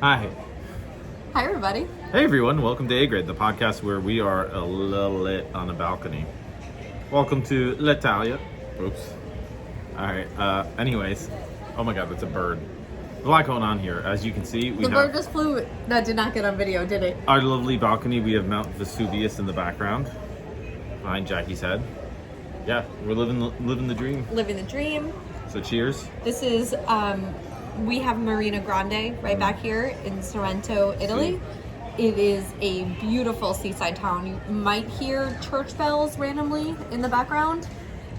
Hi. Hi, everybody. Hey, everyone. Welcome to A-Grade, the podcast where we are a little lit on a balcony. Welcome to L'Italia. Oops. All right. Anyways. Oh, my God. That's a bird. A lot going on here. As you can see, we The bird just flew. That did not get on video, did it? our lovely balcony. We have Mount Vesuvius in the background behind Jackie's head. Yeah, we're living the dream. Living the dream. So cheers. This is, we have Marina Grande right back here in Sorrento, Italy. It is a beautiful seaside town. You might hear church bells randomly in the background.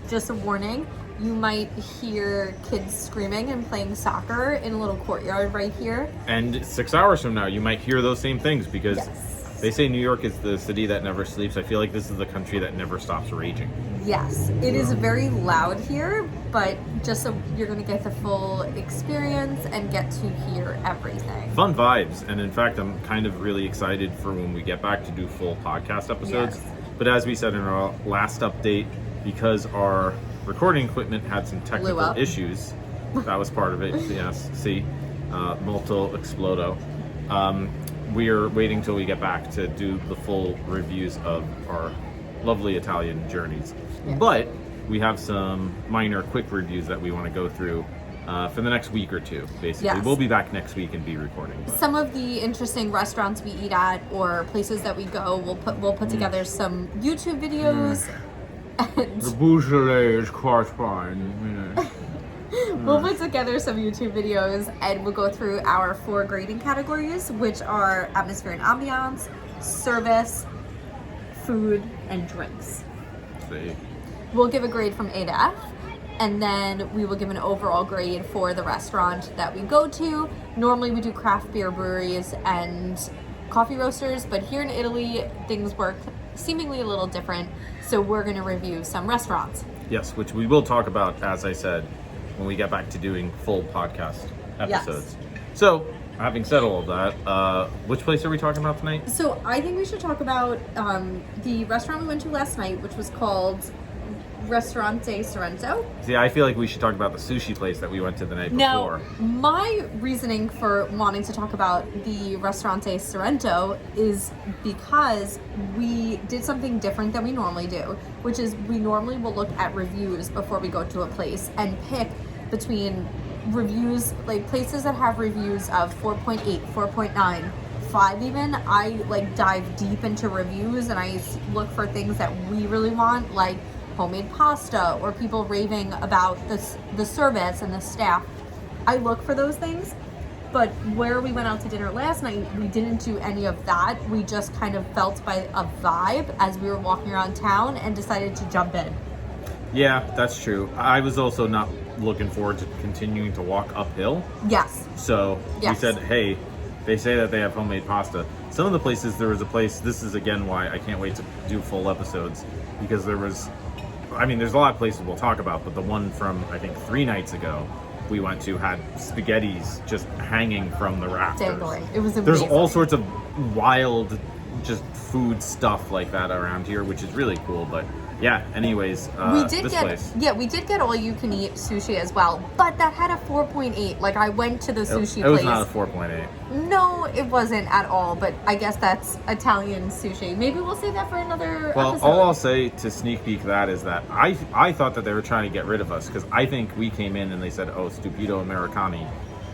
Just a warning. You might hear kids screaming and playing soccer in a little courtyard right here. And 6 hours from now, you might hear those same things because Yes. they say New York is the city that never sleeps. I feel like this is the country that never stops raging. Yes, it is very loud here, but just so you're going to get the full experience and get to hear everything. Fun vibes. And in fact, I'm kind of really excited for when we get back to do full podcast episodes. Yes. But as we said in our last update, because our recording equipment had some technical issues, that was part of it. Yes, see, molto explodo. We're waiting till we get back to do the full reviews of our lovely Italian journeys. Yeah. But we have some minor quick reviews that we want to go through for the next week or two, basically. Yes. We'll be back next week and be recording. But. Some of the interesting restaurants we eat at or places that we go, we'll put together some YouTube videos. And The Beaujolais is quite fine. we'll put together some YouTube videos and we'll go through our 4 grading categories, which are atmosphere and ambiance, service, food, and drinks. See. We'll give a grade from A to F, and then we will give an overall grade for the restaurant that we go to. Normally we do craft beer breweries and coffee roasters, but here in Italy, things work seemingly a little different, so we're going to review some restaurants. Yes, which we will talk about, as I said, when we get back to doing full podcast episodes. Yes. So, having said all of that, which place are we talking about tonight? So I think we should talk about the restaurant we went to last night, which was called Ristorante Sorrento. See, I feel like we should talk about the sushi place that we went to the night before. Now, my reasoning for wanting to talk about the Ristorante Sorrento is because we did something different than we normally do, which is we normally will look at reviews before we go to a place and pick between reviews, like places that have reviews of 4.8, 4.9, 5 even. I dive deep into reviews and I look for things that we really want, like homemade pasta or people raving about the service and the staff. I look for those things, but where we went out to dinner last night, we didn't do any of that. We just kind of felt by a vibe as we were walking around town and decided to jump in. Yeah, that's true. I was also not looking forward to continuing to walk uphill. Yes. So Yes. we said, hey, they say that they have homemade pasta. Some of the places, there was a place, this is again why I can't wait to do full episodes, because there's a lot of places we'll talk about, but the one from, I think, 3 nights ago we went to had spaghettis just hanging from the rafters. Dangling. It was amazing. There's all sorts of wild, just food stuff like that around here, which is really cool, but yeah, anyways, this place. Yeah, we did get all you can eat sushi as well, but that had a 4.8. Like, I went to the sushi place. It was not a 4.8. No, it wasn't at all, but I guess that's Italian sushi. Maybe we'll save that for another episode. All I'll say to sneak peek that is that I thought that they were trying to get rid of us, because I think we came in and they said, oh, stupido Americani,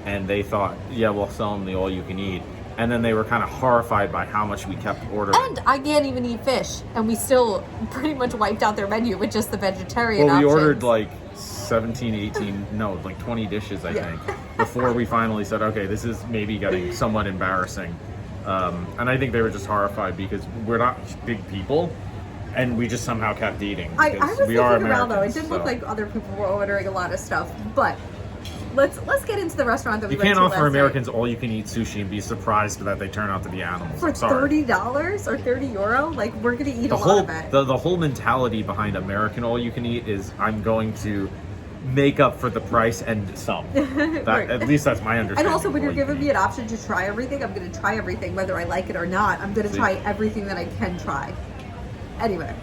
and they thought, yeah, we'll sell them the all you can eat. And then they were kind of horrified by how much we kept ordering. And I can't even eat fish, and we still pretty much wiped out their menu with just the vegetarian Well, we options. ordered like 17, 18, no, like 20 dishes, I think, before we finally said, okay, this is maybe getting somewhat embarrassing. And I think they were just horrified because we're not big people, and we just somehow kept eating. I was looking around, though. It Americans, didn't so. look like other people were ordering a lot of stuff, but let's get into the restaurant that we You went can't to offer last Americans all-you-can-eat sushi and be surprised that they turn out to be animals. for Sorry. $30 or €30. Like, we're gonna eat The a whole lot of it. the whole mentality behind American all-you-can-eat is I'm going to make up for the price and some. Right. At least that's my understanding. And also, when you're of giving me all-you-can-eat. an option to try everything, I'm gonna try everything, whether I like it or not. I'm gonna See? try everything that I can try. Anyway,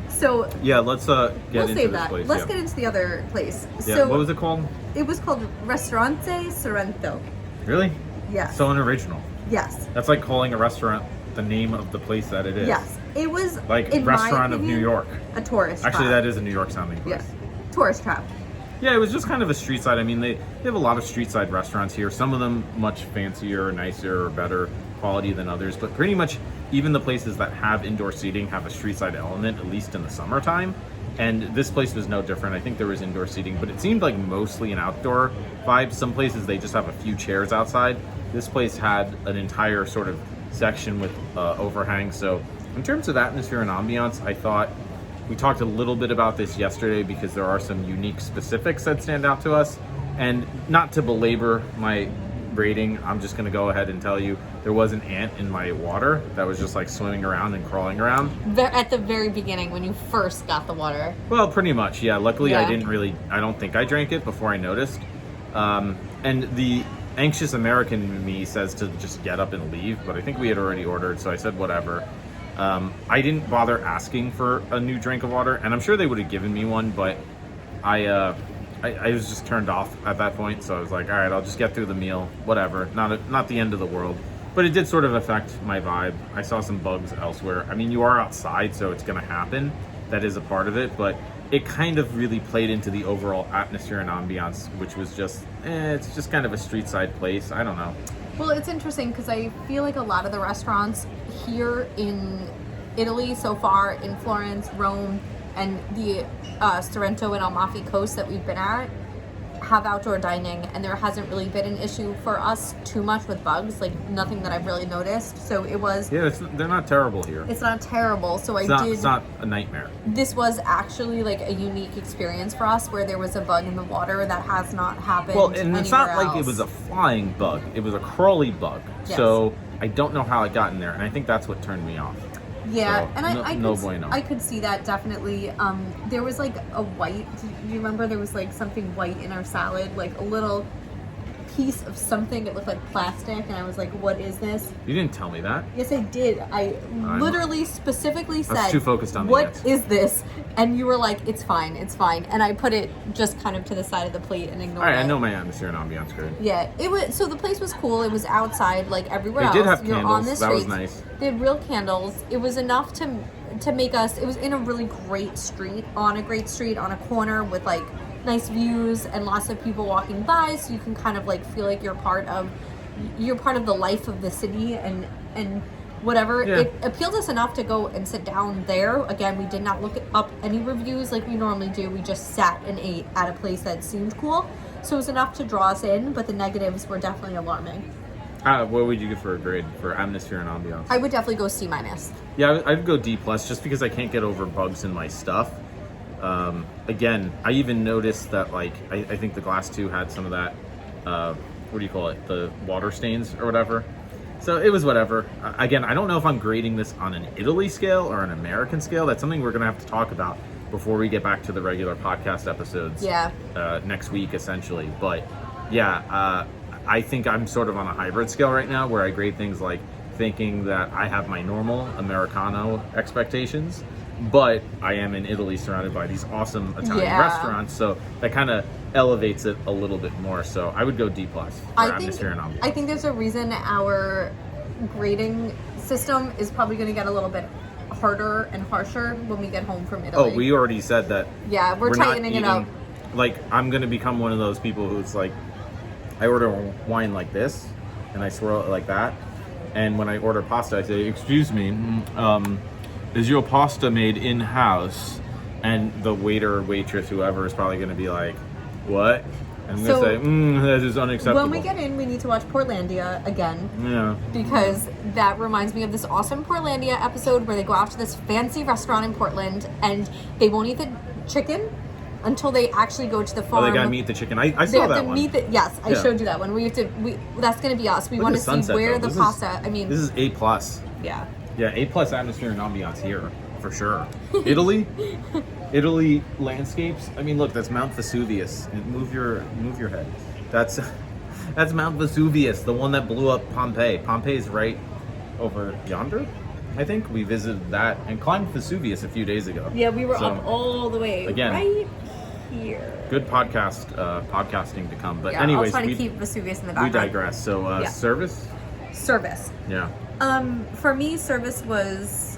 so Yeah, let's get we'll into save this that. place. Let's yeah. get into the other place. Yeah, So what was it called? it was called Ristorante Sorrento. Really? Yes. So unoriginal. Yes. That's like calling a restaurant the name of the place that it is. Yes. It was like in Restaurant my opinion, of New York. A tourist trap. Actually, that is a New York sounding place. Yes. Tourist trap. Yeah, it was just kind of a street side. I mean, they have a lot of street side restaurants here. Some of them much fancier, nicer, or better quality than others. But pretty much even the places that have indoor seating have a street side element, at least in the summertime. And this place was no different. I think there was indoor seating, but it seemed like mostly an outdoor vibe. Some places they just have a few chairs outside. This place had an entire sort of section with overhang. So in terms of atmosphere and ambiance, I thought we talked a little bit about this yesterday because there are some unique specifics that stand out to us. And not to belabor my rating, I'm just going to go ahead and tell you there was an ant in my water that was just like swimming around and crawling around. At the very beginning when you first got the water. Well, pretty much, yeah. Luckily, I don't think I drank it before I noticed. And the anxious American in me says to just get up and leave, but I think we had already ordered, so I said whatever. I didn't bother asking for a new drink of water, and I'm sure they would have given me one, but I was just turned off at that point, so I was like, all right, I'll just get through the meal, whatever. Not the end of the world, but it did sort of affect my vibe. I saw some bugs elsewhere. I mean, you are outside, so it's going to happen. That is a part of it, but it kind of really played into the overall atmosphere and ambiance, which was just, it's just kind of a street side place. I don't know. Well, it's interesting because I feel like a lot of the restaurants here in Italy so far, in Florence, Rome, and the Sorrento and Amalfi Coast that we've been at, have outdoor dining, and there hasn't really been an issue for us too much with bugs, like nothing that I've really noticed. So it was... Yeah, they're not terrible here. It's not terrible, so It's not a nightmare. This was actually like a unique experience for us where there was a bug in the water that has not happened. Well, and it's not else. like it was a flying bug. It was a crawly bug. Yes. So I don't know how it got in there, and I think that's what turned me off. Yeah, so, and I could see that definitely. There was like a white. Do you remember there was like something white in our salad, like a little piece of something. It looked like plastic, and I was like, "What is this?" You didn't tell me that. Yes, I did. I literally specifically said, I was too focused on "What is this?" And you were like, "It's fine, it's fine." And I put it just kind of to the side of the plate and ignored it. All right, I know my atmosphere and ambiance good. Yeah, it was. So the place was cool. It was outside, like everywhere else. They did have You're candles. on the That was streets. nice. They had real candles. It was enough to make us. It was in a really great street, on a corner with like nice views and lots of people walking by, so you can kind of like feel like you're part of the life of the city and whatever. Yeah. It appealed us enough to go and sit down there. Again, we did not look up any reviews like we normally do. We just sat and ate at a place that seemed cool, so it was enough to draw us in, but the negatives were definitely alarming. What would you give for a grade for atmosphere and ambiance? I would definitely go C-. Yeah, I'd go D+, just because I can't get over bugs in my stuff. Again, I even noticed that, like, I think the glass too had some of that, what do you call it, the water stains or whatever. So it was whatever. Again, I don't know if I'm grading this on an Italy scale or an American scale. That's something we're going to have to talk about before we get back to the regular podcast episodes. Yeah. Next week, essentially. But, yeah, I think I'm sort of on a hybrid scale right now where I grade things like thinking that I have my normal Americano expectations, but I am in Italy surrounded by these awesome Italian restaurants, so that kind of elevates it a little bit more. So I would go D+ for atmosphere and ambiance. I think there's a reason our grading system is probably going to get a little bit harder and harsher when we get home from Italy. Oh, we already said that. Yeah, we're tightening it up. Like, I'm going to become one of those people who's like, I order wine like this, and I swirl it like that. And when I order pasta, I say, "Excuse me, is your pasta made in-house?" And the waiter, waitress, whoever is probably going to be like, "What?" And I'm going to say, "That is unacceptable." When we get in, we need to watch Portlandia again. Yeah. Because that reminds me of this awesome Portlandia episode where they go out to this fancy restaurant in Portland, and they won't eat the chicken until they actually go to the farm. Oh, they gotta meet the chicken. I saw that one. Yes, I showed you that one. That's gonna be us. We want to see where the pasta. This is A+. Yeah. Yeah, A+ atmosphere and ambiance here for sure. Italy landscapes. I mean, look, that's Mount Vesuvius. Move your head. That's Mount Vesuvius, the one that blew up Pompeii. Pompeii's right over yonder. I think we visited that and climbed Vesuvius a few days ago. Yeah, we were up all the way. Again, right here. Good podcasting to come. But Yeah, anyways, I'll try to keep Vesuvius in the we background. digress. So Yeah. service? Service. Yeah. For me, service was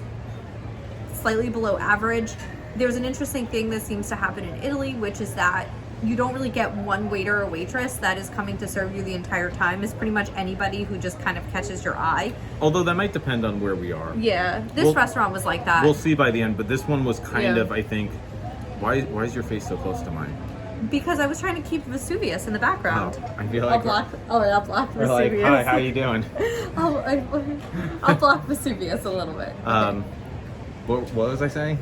slightly below average. There's an interesting thing that seems to happen in Italy, which is that you don't really get one waiter or waitress that is coming to serve you the entire time. It's pretty much anybody who just kind of catches your eye. Although that might depend on where we are. Yeah, this restaurant was like that. We'll see by the end, but this one was kind Yeah. of, I think, why is your face so close to mine? Because I was trying to keep Vesuvius in the background. I feel like I'll block we're like, Vesuvius. hi, how you doing? I'll block Vesuvius a little bit. Okay. What was I saying?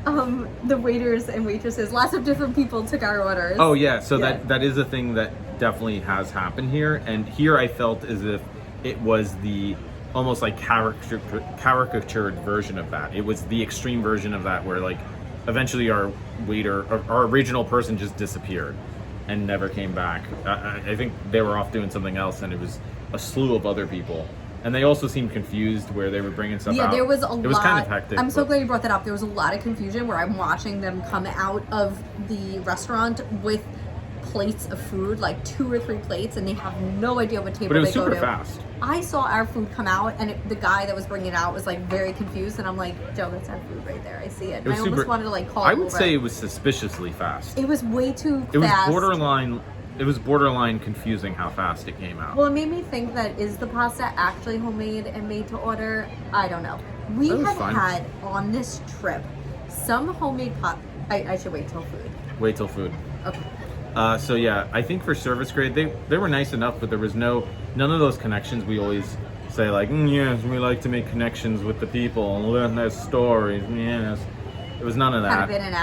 The waiters and waitresses, lots of different people took our orders. Oh yeah, so Yeah. that is a thing that definitely has happened here, and here I felt as if it was the almost like caricatured version of that. It was the extreme version of that, where like eventually our waiter, our original person, just disappeared and never came back. I think they were off doing something else, and it was a slew of other people. And they also seemed confused where they were bringing stuff out. Yeah, there was a lot. It was kind of hectic. I'm so glad you brought that up. There was a lot of confusion where I'm watching them come out of the restaurant with plates of food, like 2 or 3 plates, and they have no idea what table But it was they go super to. fast. I saw our food come out, and the guy that was bringing it out was like very confused, and I'm like, Joe, that's our food right there. I see it. And was I almost super- wanted to like call I him would over. say it was suspiciously fast. It was way too It was fast. borderline. It was borderline confusing how fast it came out. Well, it made me think that is the pasta actually homemade and made to order? I don't know. We That was have fine. had on this trip some homemade I should wait till food. Wait till food. Okay. So yeah, I think for service grade, they were nice enough, but there was none of those connections we always say, like, yes, we like to make connections with the people and learn their stories. Yes, it was none of Kind of that. in and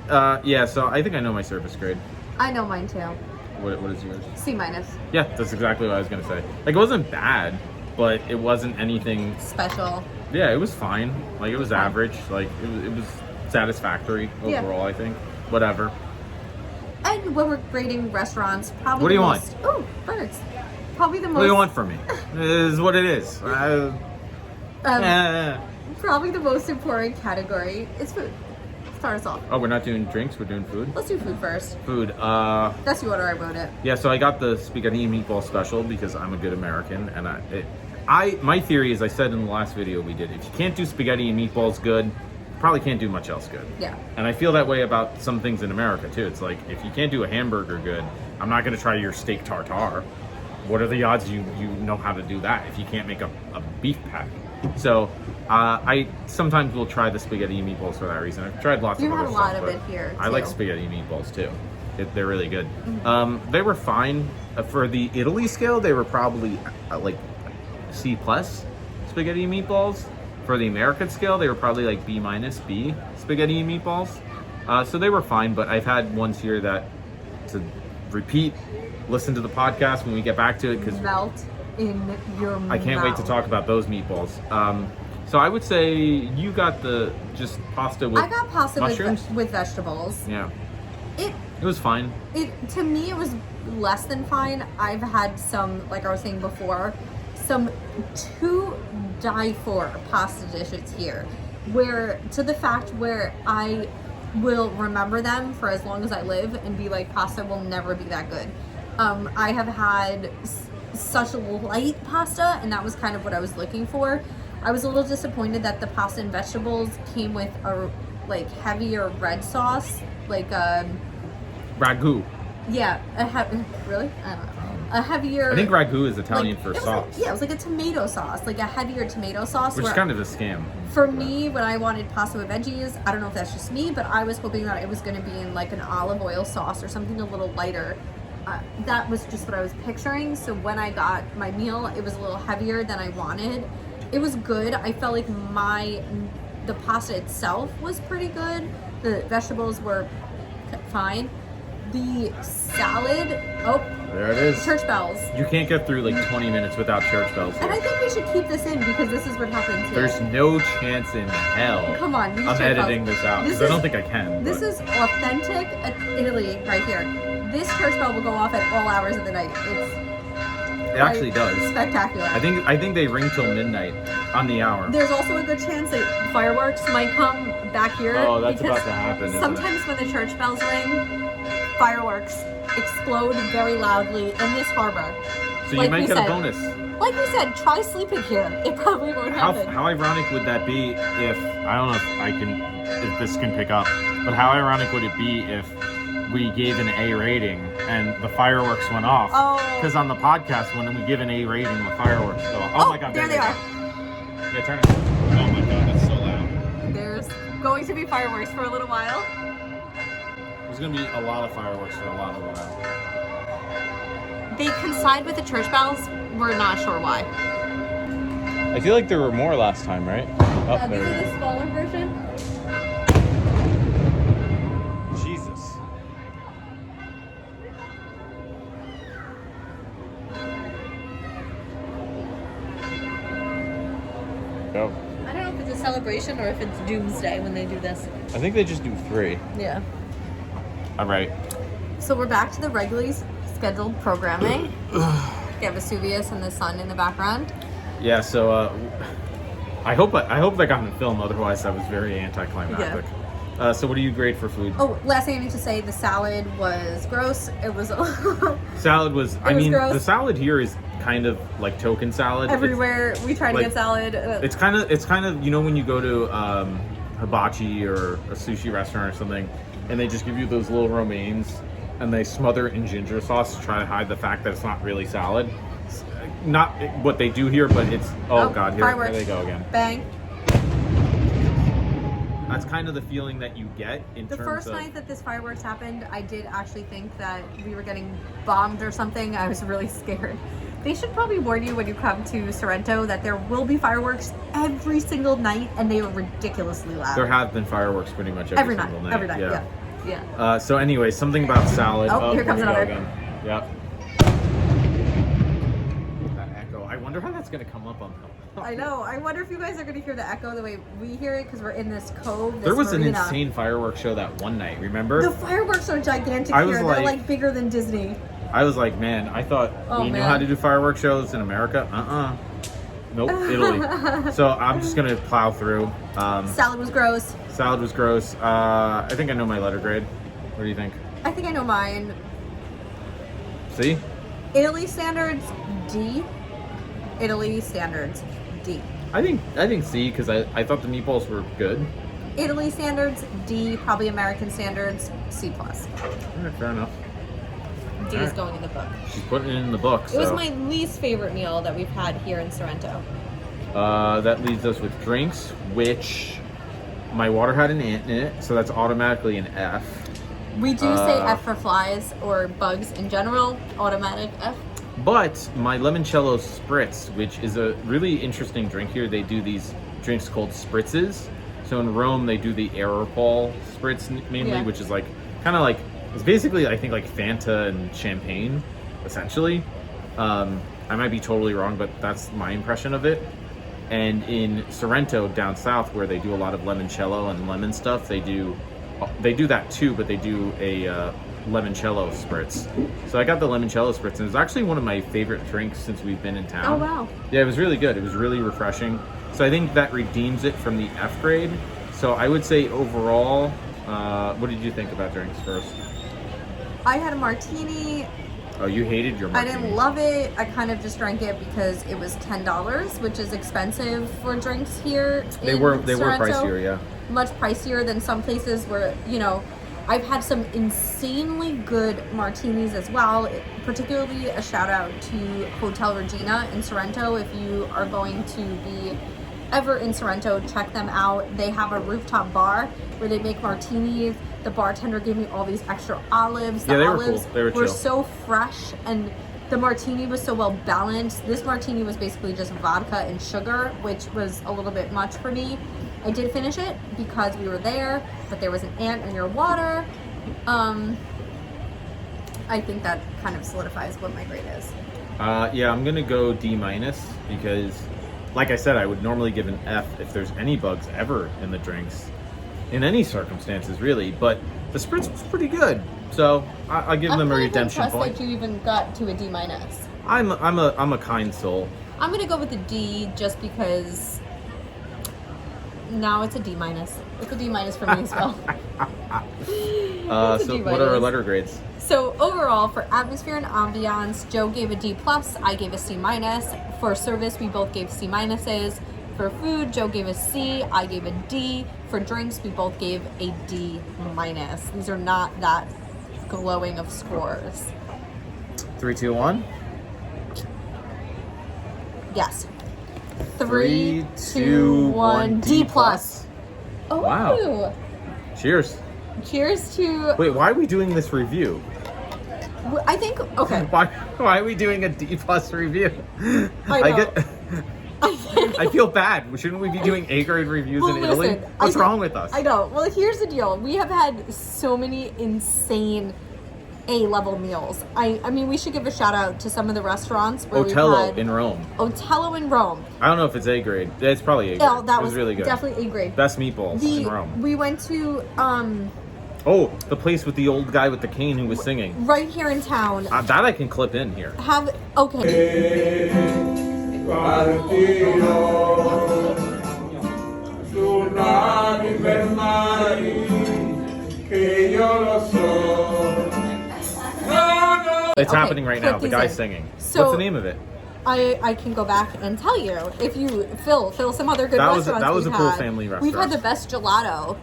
out. Yeah, so I think I know my service grade. I know mine too. What is yours? C-. Yeah, that's exactly what I was gonna say. Like, it wasn't bad, but it wasn't anything. Special. Yeah, it was fine. Like, it was average. Like, it was satisfactory Yeah. overall. I think. Whatever. And when we're grading restaurants, probably What do you the want? most, oh, birds. Probably the most. What do you want from me? It is what it is. Probably the most important category is food. Start us off. Oh, we're not doing drinks. We're doing food. Let's do food first. Food. That's the order I wrote it. Yeah. So I got the spaghetti and meatball special because I'm a good American, and my theory is, I said in the last video we did, if you can't do spaghetti and meatballs good, you probably can't do much else good. Yeah. And I feel that way about some things in America too. It's like, if you can't do a hamburger good, I'm not gonna try your steak tartare. What are the odds you know how to do that if you can't make a beef patty? So I sometimes will try the spaghetti and meatballs for that reason. I've tried lots You of had other a lot stuff, of but it here, I like too. spaghetti and meatballs too. They're really good. Mm-hmm. They were fine. For the Italy scale, they were probably like C+ spaghetti and meatballs. For the American scale, they were probably like B- B spaghetti and meatballs. So they were fine, but I've had ones here that, to repeat, listen to the podcast when we get back to it, because Melt in your mouth. I can't wait to talk about those meatballs. So I would say you got the just pasta with I got pasta mushrooms. with vegetables. Yeah, It was fine. to me it was less than fine. I've had some, like I was saying before, some to die for pasta dishes here, where to the fact where I will remember them for as long as I live and be like, pasta will never be that good. I have had such light pasta, and that was kind of what I was looking for. I was a little disappointed that the pasta and vegetables came with a like heavier red sauce, like Ragu. yeah, really? I don't know. A heavier. I think ragu is Italian like, for it was sauce, Like, yeah, it was like a tomato sauce, like a heavier tomato sauce. which is where- kind of a scam. For me, when I wanted pasta with veggies, I don't know if that's just me, but I was hoping that it was going to be in like an olive oil sauce or something a little lighter. That was just what I was picturing. So when I got my meal, it was a little heavier than I wanted. It was good. I felt like the pasta itself was pretty good. The vegetables were fine. The salad, There it is. church bells. You can't get through like 20 minutes without church bells. And I think we should keep this in because this is what happens here. There's no chance in hell Come on, these I'm church editing bells. this out, This because I don't is- think I can. This but- is authentic Italy right here. This church bell will go off at all hours of the night. actually does. Spectacular. I think they ring till midnight on the hour. There's also a good chance that fireworks might come back here. Oh, that's about to happen. Isn't Sometimes when the church bells ring, fireworks explode very loudly in this harbor. So you might get a bonus. Like we said, try sleeping here. It probably won't happen. How ironic would that be if, I don't know if this can pick up, but how ironic would it be if we gave an A rating and the fireworks went off? Because on the podcast, when we give an A rating, the fireworks go off. Oh my God, there they are. Yeah, turn it. Oh my God, that's so loud. There's going to be fireworks for a little while. There's going to be a lot of fireworks for a lot of while. They coincide with the church bells. We're not sure why. I feel like there were more last time, right? Oh, This is the smaller version. Jesus. Go. I don't know if it's a celebration or if it's doomsday when they do this. I think they just do 3. Yeah. All right. So we're back to the regularly scheduled programming. You have Vesuvius and the sun in the background. Yeah, so I hope that got on film. Otherwise, that was very anticlimactic. Yeah. So what do you grade for food? Oh, last thing I need to say, the salad was gross. It was Salad was. gross. The salad here is kind of like token salad. everywhere. We try to get salad. It's kind of when you go to hibachi or a sushi restaurant or something, and they just give you those little romaines, and they smother it in ginger sauce to try to hide the fact that it's not really salad. It's not what they do here, but it's God, here they go again. Bang. That's kind of the feeling that you get in The terms first of... night that this fireworks happened, I did actually think that we were getting bombed or something. I was really scared. They should probably warn you when you come to Sorrento that there will be fireworks every single night, and they are ridiculously loud. There have been fireworks pretty much every single night. Every night, yeah. So anyway, something about salad. Oh, here comes another. Yep. That echo. I wonder how that's going to come up on film. I know. I wonder if you guys are going to hear the echo the way we hear it because we're in this cove. There was an insane fireworks show that one night, remember? The fireworks are gigantic I was here. They're like bigger than Disney. I was like, man, I thought we knew how to do fireworks shows in America. Nope, Italy. So I'm just going to plow through. Salad was gross. Salad was gross. I think I know my letter grade. What do you think? I think I know mine. See? Italy standards, D. Italy standards, D. I think C, because I thought the meatballs were good. Italy standards, D. Probably American standards, C+. All right, fair enough. D is going in the book. She's putting it in the book. It was my least favorite meal that we've had here in Sorrento. That leaves us with drinks, which my water had an ant in it, so that's automatically an F. We do say F for flies or bugs in general, automatic F. But my limoncello spritz, which is a really interesting drink here, they do these drinks called spritzes. So in Rome, they do the Aeropol spritz mainly, which is it's basically, I think, like Fanta and champagne, essentially. I might be totally wrong, but that's my impression of it. And in Sorrento, down south, where they do a lot of limoncello and lemon stuff, they do that too, but they do a limoncello spritz. So I got the limoncello spritz, and it was actually one of my favorite drinks since we've been in town. Oh, wow. Yeah, it was really good. It was really refreshing. So I think that redeems it from the F grade. So I would say overall, what did you think about drinks first? I had a martini. Oh, you hated your martini. I didn't love it. I kind of just drank it because it was $10, which is expensive for drinks here. They were Sorrento. pricier, yeah. Much pricier than some places where, I've had some insanely good martinis as well. Particularly a shout out to Hotel Regina in Sorrento. If you are going to be ever in Sorrento, check them out. They have a rooftop bar where they make martinis. The bartender gave me all these extra olives. The olives were cool. They were chill. so fresh, and the martini was so well balanced. This martini was basically just vodka and sugar, which was a little bit much for me. I did finish it because we were there, but there was an ant in your water. I think that kind of solidifies what my grade is. Yeah, I'm gonna go D- because, like I said, I would normally give an F if there's any bugs ever in the drinks, in any circumstances really. But the spritz was pretty good, so I'll give them a redemption I'm point. impressed that you even got to a D-. I'm a kind soul. I'm gonna go with a D just because. No, it's a D minus. It's a D minus for me as well. So what are our letter grades? So overall, for atmosphere and ambiance, Joe gave a D plus, I gave a C minus. For service, we both gave C minuses. For food, Joe gave a C, I gave a D. For drinks, we both gave a D minus. These are not that glowing of scores. 3, 2, 1. Yes. 3, 2, 1. D plus. Oh. Wow. Cheers. Cheers to. Wait, why are we doing this review? I think. Okay. Why are we doing a D plus review? I know. I feel bad. Shouldn't we be doing A grade reviews in Italy? Listen, What's wrong with us? I know. Well, here's the deal. We have had so many insane A-level meals. I mean, we should give a shout out to some of the restaurants where Otello in Rome. Otello in Rome. I don't know if it's A grade. It's probably A grade. Oh, that was really good. Definitely A grade. Best meatballs in Rome. We went to Oh, the place with the old guy with the cane who was singing. Right here in town. That I can clip in here. Okay. It's happening right now. The guy's singing. So, what's the name of it? I can go back and tell you if you Phil some other good restaurants. That was a cool family restaurant. We've had the best gelato.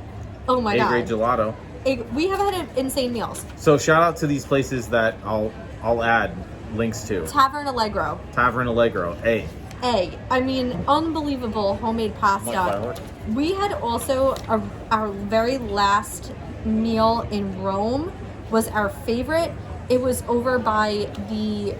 Oh my god. A-grade gelato. We have had insane meals. So shout out to these places that I'll add links to. Tavern Allegro. Tavern Allegro. A. I mean, unbelievable homemade pasta. We had also our very last meal in Rome was our favorite. It was over by the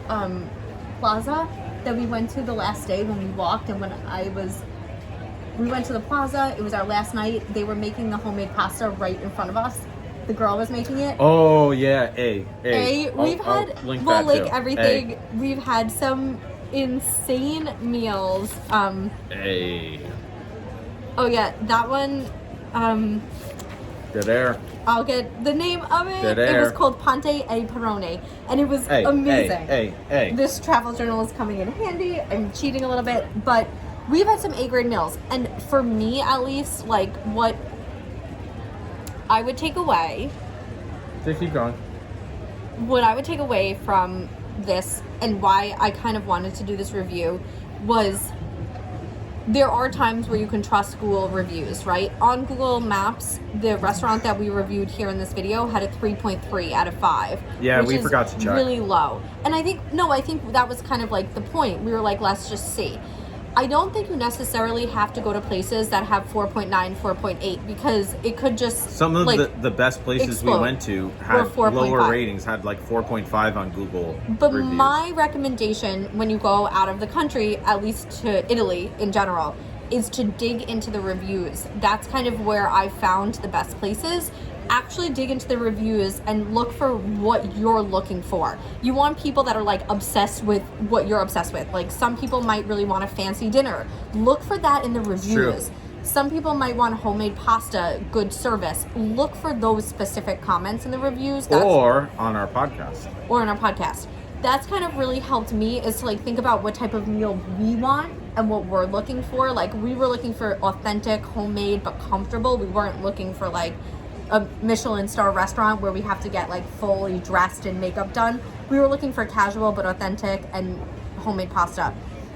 plaza that we went to the last day when we walked, and we went to the plaza. It was our last night. They were making the homemade pasta right in front of us. The girl was making it. Oh yeah, A. We'll link everything. A. We've had some insane meals. A. Oh yeah, that one. Dead air. I'll get the name of it. Dead air. It was called Ponte e Perone, and it was amazing. A. This travel journal is coming in handy. I'm cheating a little bit, but we've had some A-grade meals, and for me at least, like what I would take away. Just keep going. What I would take away from this, and why I kind of wanted to do this review, was there are times where you can trust Google reviews, right? On Google Maps, the restaurant that we reviewed here in this video had a 3.3 out of 5. Yeah, which we is forgot to check. Really low. And I think that was kind of like the point. We were like, let's just see. I don't think you necessarily have to go to places that have 4.9, 4.8, because it could just some of the best places we went to had lower ratings, had like 4.5 on Google But reviews. My recommendation when you go out of the country, at least to Italy in general, is to dig into the reviews. That's kind of where I found the best places. Actually dig into the reviews and look for what you're looking for. You want people that are like obsessed with what you're obsessed with. Like some people might really want a fancy dinner. Look for that in the reviews. Some people might want homemade pasta, good service. Look for those specific comments in the reviews. Or on our podcast. Or in our podcast. That's kind of really helped me, is to like think about what type of meal we want and what we're looking for. Like we were looking for authentic, homemade, but comfortable. We weren't looking for like a Michelin star restaurant where we have to get like fully dressed and makeup done. We were looking for casual but authentic and homemade pasta.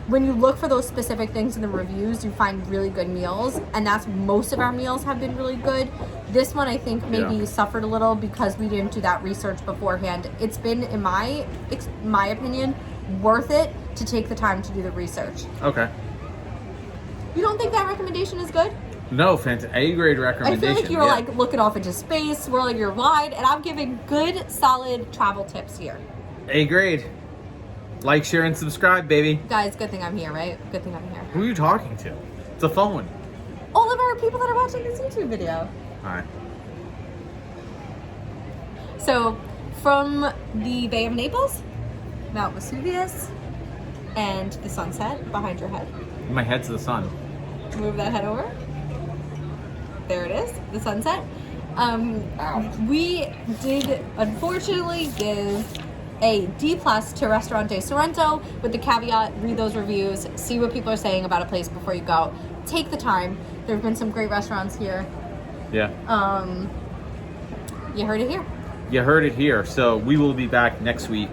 When you look for those specific things in the reviews, you find really good meals, and that's most of our meals have been really good. This one I think maybe suffered a little because we didn't do that research beforehand. It's been, in my opinion, worth it to take the time to do the research. Okay. You don't think that recommendation is good? No, A-grade recommendation. I feel like you're like looking off into space, swirling your mind, and I'm giving good, solid travel tips here. A-grade. Like, share, and subscribe, baby. Guys, good thing I'm here, right? Good thing I'm here. Who are you talking to? It's a phone. All of our people that are watching this YouTube video. All right. So, from the Bay of Naples, Mount Vesuvius, and the sunset behind your head. My head's the sun. Move that head over. There it is, the sunset. We did unfortunately give a D+ to Ristorante Sorrento, with the caveat, read those reviews, see what people are saying about a place before you go. Take the time. There have been some great restaurants here. Yeah. You heard it here. You heard it here. So we will be back next week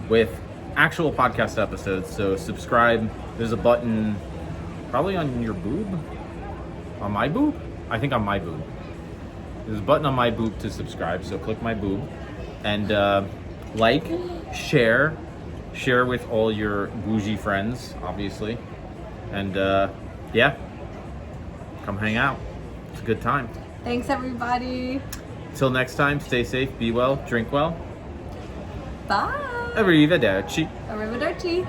with actual podcast episodes. So subscribe. There's a button probably on your boob. On my boob? I think on my boob. There's a button on my boob to subscribe. So click my boob and like, share with all your bougie friends, obviously. And yeah, come hang out. It's a good time. Thanks, everybody. Till next time, stay safe, be well, drink well. Bye. Arrivederci. Arrivederci.